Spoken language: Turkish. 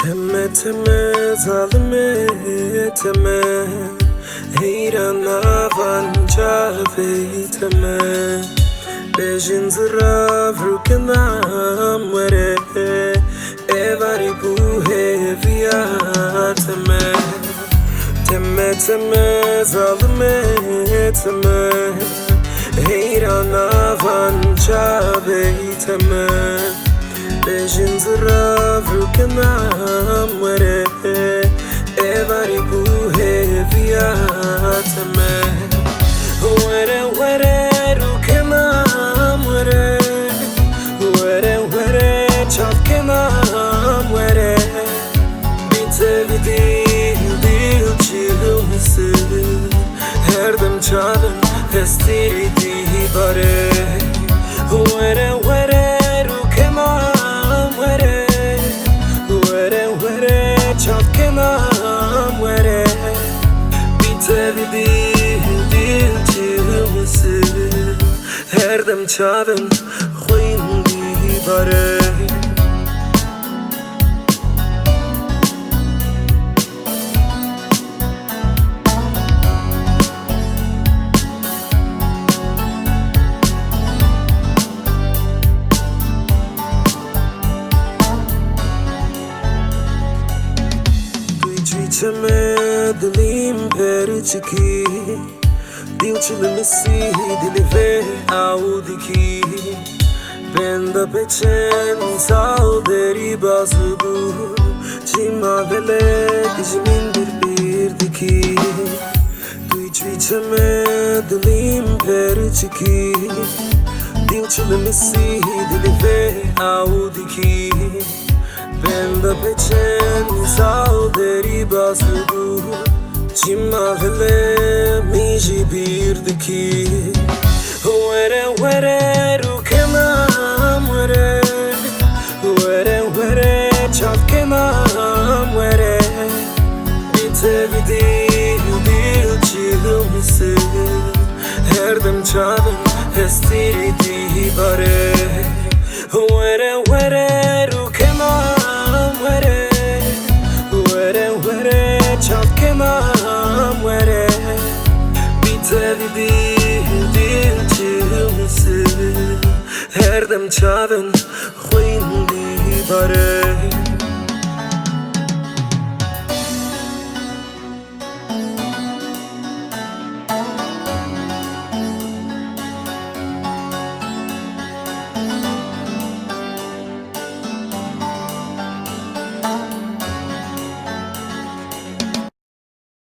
Teme teme zalime teme Heyran avanca teme Bejin zira vrukenam were Evari buhe via teme Teme teme zalime teme Heyran avanca teme Bejin zira vrukenam were Evari buhe via teme Were rukenam were Were çapkenam were Bitevi dil çilumsi Her dem çavın hesti di bare Were rukenam were Were çapkenam were Bitevi dil çilumsi Her dem çavın خوین دی باره Çeme dilim per çiki Dil çilimisi dili ve audiki Benda peçen sal deri bazı bu Cima vele dijimin bir diki Duy çeme dilim per çiki Dil çilimisi dili ve audiki Benda peçen sal deri bazı bu Cima vele miji bir diki Were rukenam were Were çapkenam were Bitevi dil çilumsi Her dem çavın hesti di bare Were rukenam were Were çapkenam were Bitevi dil çilumsi Her dem çavın خوین دی باره